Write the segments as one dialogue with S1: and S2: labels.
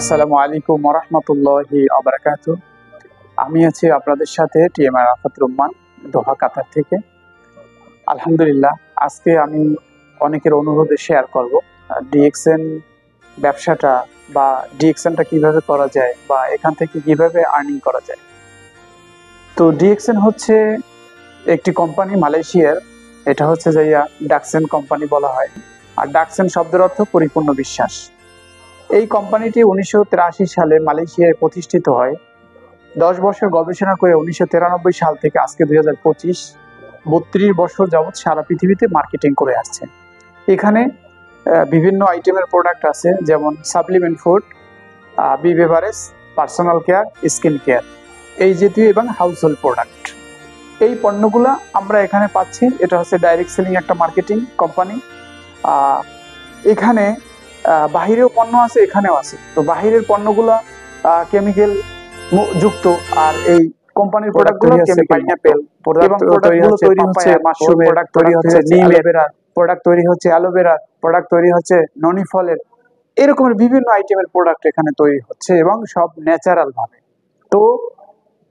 S1: আসসালামু আলাইকুম ওরহমতুল্লাহি আবরাকাতু। আমি আছি আপনাদের সাথে টিএমআর আরাফাত রহমান, দোহা, কাতার থেকে। আলহামদুলিল্লাহ, আজকে আমি অনেকের অনুরোধে শেয়ার করব ডিএক্সএন ব্যবসাটা বা ডিএক্সএনটা কিভাবে করা যায় বা এখান থেকে কিভাবে আর্নিং করা যায়। তো ডিএক্সএন হচ্ছে একটি কোম্পানি মালয়েশিয়ার। এটা হচ্ছে যাইয়া ডাকসেন কোম্পানি বলা হয়। আর ডাকসেন শব্দের অর্থ পরিপূর্ণ বিশ্বাস। এই কোম্পানিটি 1983 সালে মালয়েশিয়ায় প্রতিষ্ঠিত হয়। 10 বছর গবেষণা করে 1993 সাল থেকে আজকে 2025 32 বছর যাবৎ সারা পৃথিবীতে মার্কেটিং করে আসছে। এখানে বিভিন্ন আইটেমের প্রোডাক্ট আছে, যেমন সাপ্লিমেন্ট ফুড, বি beverage, personal care, skin care, এই জাতীয় এবং হাউসহোল্ড প্রোডাক্ট। এই পণ্যগুলো আমরা এখানে পাচ্ছি। এটা হচ্ছে ডাইরেক্ট সেলিং একটা মার্কেটিং কোম্পানি। এখানে বাহিরেও পণ্য আছে, এখানেও আছে। তো বাহিরের পণ্যগুলো কেমিক্যাল যুক্ত, আর এই কোম্পানির প্রোডাক্টগুলো পাইনাপেল প্রোডাক্টগুলো তৈরি হচ্ছে মাশরুমের, প্রোডাক্ট তৈরি হচ্ছে নিম এলোভেরার, প্রোডাক্ট তৈরি হচ্ছে অ্যালোভেরার, প্রোডাক্ট তৈরি হচ্ছে ননি ফলের। এরকমের বিভিন্ন আইটেমের প্রোডাক্ট এখানে তৈরি হচ্ছে এবং সব ন্যাচারাল ভাবে। তো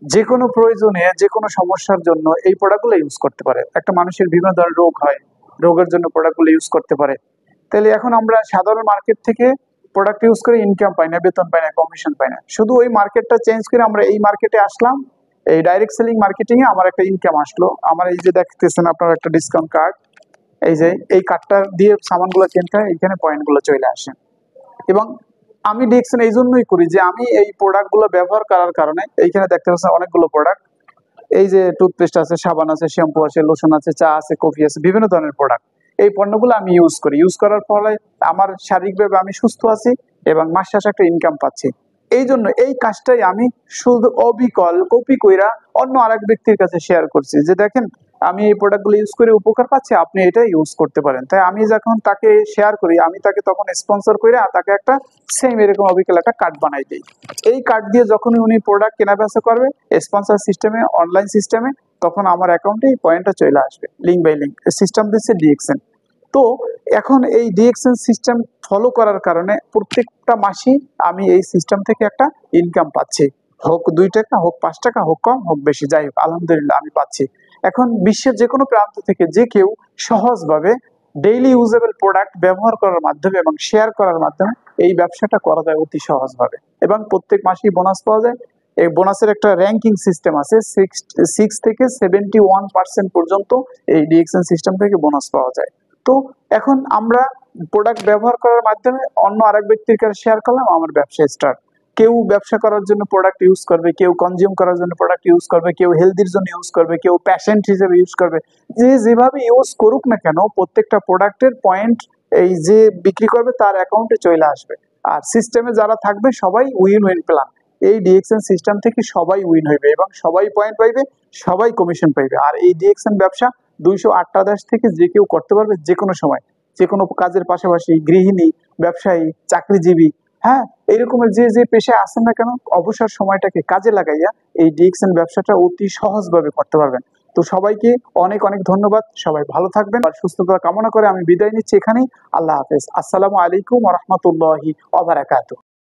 S1: যে কোনো প্রয়োজনে, যে কোনো সমস্যার জন্য এই প্রোডাক্টগুলো ইউজ করতে পারে। একটা মানুষের বিভিন্ন ধরনের রোগ হয়, রোগের জন্য প্রোডাক্টগুলো ইউজ করতে পারে। তাহলে এখন আমরা সাধারণ মার্কেট থেকে প্রোডাক্ট ইউজ করে ইনকাম পাই না, বেতন পাই না, কমিশন পাই না। শুধু ওই মার্কেটটা চেঞ্জ করে আমরা এই মার্কেটে আসলাম, এই ডাইরেক্ট সেলিং মার্কেটিং এ আমার একটা ইনকাম আসলো। আমার এই যে দেখতেছেন আপনার একটা ডিসকাউন্ট কার্ড, এই যে এই কার্ডটা দিয়ে সামানগুলো কিনতে হয়, এইখানে পয়েন্টগুলো চলে আসে। এবং আমি ডিএক্সএন এই জন্যই করি যে আমি এই প্রোডাক্টগুলো ব্যবহার করার কারণে এইখানে দেখতে পাচ্ছেন অনেকগুলো প্রোডাক্ট। এই যে টুথপেস্ট আছে, সাবান আছে, শ্যাম্পু আছে, লোশন আছে, চা আছে, কফি আছে, বিভিন্ন ধরনের প্রোডাক্ট। এই পণ্যগুলো আমি ইউজ করি। ইউজ করার ফলে আমার শারীরিকভাবে আমি সুস্থ আছি এবং মাস শেষে একটা ইনকাম পাচ্ছি। এই জন্য এই কাজটাই আমি শুধু অবিকল কপি কইরা অন্য আরেক ব্যক্তির কাছে শেয়ার করছি যে দেখেন আমি এই প্রোডাক্টগুলো ইউজ করে উপকার পাচ্ছি, আপনি এটা ইউজ করতে পারেন। তাই আমি যখন তাকে শেয়ার করি, আমি তাকে তখন স্পন্সর করে তাকে একটা সেম এরকম অবিকল একটা কার্ড বানাই দিই। এই কার্ড দিয়ে যখনই উনি প্রোডাক্ট কেনা বেচা করবে স্পন্সর সিস্টেমে, অনলাইন সিস্টেমে, তখন আমার অ্যাকাউন্টে এই পয়েন্টটা চলে আসবে লিঙ্ক বাই লিঙ্ক। সিস্টেম দিচ্ছে ডিএক্সএন। তো এখন এই ডিএক্সএন সিস্টেম ফলো করার কারণে প্রত্যেকটা মাসেই আমি এই সিস্টেম থেকে একটা ইনকাম পাচ্ছি। হোক 2 টাকা, হোক 5 টাকা, হোক কম, হোক বেশি, যাই হোক আলহামদুলিল্লাহ আমি পাচ্ছি। এখন বিশ্বের যে কোনো প্রান্ত থেকে যে কেউ সহজভাবে ডেইলি ইউজেবল প্রোডাক্ট ব্যবহার করার মাধ্যমে এবং শেয়ার করার মাধ্যমে এই ব্যবসাটা করা যায় অতি সহজভাবে। এবং প্রত্যেক মাসেই বোনাস পাওয়া যায়। এই বোনাসের একটা র্যাঙ্কিং সিস্টেম আছে, 6 থেকে 71% পর্যন্ত এই ডিএক্সএন সিস্টেম থেকে বোনাস পাওয়া যায়। তো এখন আমরা প্রোডাক্ট ব্যবহার করার মাধ্যমে অন্য আরেক ব্যক্তির কাছে শেয়ার করলাম, আমার ব্যবসা স্টার্ট। কেউ ব্যবসা করার জন্য প্রোডাক্ট ইউজ করবে, কেউ কনজিউম করার জন্য প্রোডাক্ট ইউজ করবে, কেউ হেলদির জন্য ইউজ করবে, কেউ প্যাশেন্ট হিসেবে ইউজ করবে। যে যেভাবে ইউজ করুক না কেন, প্রত্যেকটা প্রোডাক্টের পয়েন্ট এই যে বিক্রি করবে তার অ্যাকাউন্টে চলে আসবে। আর সিস্টেমে যারা থাকবে সবাই উইন উইন প্ল্যান। এই ডিএক্সএন সিস্টেম থেকে সবাই উইন হইবে এবং সবাই পয়েন্ট পাইবে, সবাই কমিশন পাইবে। আর এই ডিএক্সএন ব্যবসা 208টা দেশ থেকে যে কেউ করতে পারবে, যে কোনো সময়, যে কোনো কাজের পাশাপাশি, গৃহিণী, ব্যবসায়ী, চাকরিজীবী, হ্যাঁ, এইরকমের যে যে পেশায় আছেন না কেন, অবসর সময়টাকে কাজে লাগাইয়া এই ডিএক্সএন ব্যবসাটা অতি সহজভাবে করতে পারবেন। তো সবাইকে অনেক অনেক ধন্যবাদ। সবাই ভালো থাকবেন আর সুস্থতা কামনা করে আমি বিদায় নিচ্ছি এখানেই। আল্লাহ হাফেজ। আসসালামু আলাইকুম ওয়া রাহমাতুল্লাহি ওয়া বারাকাতুহু।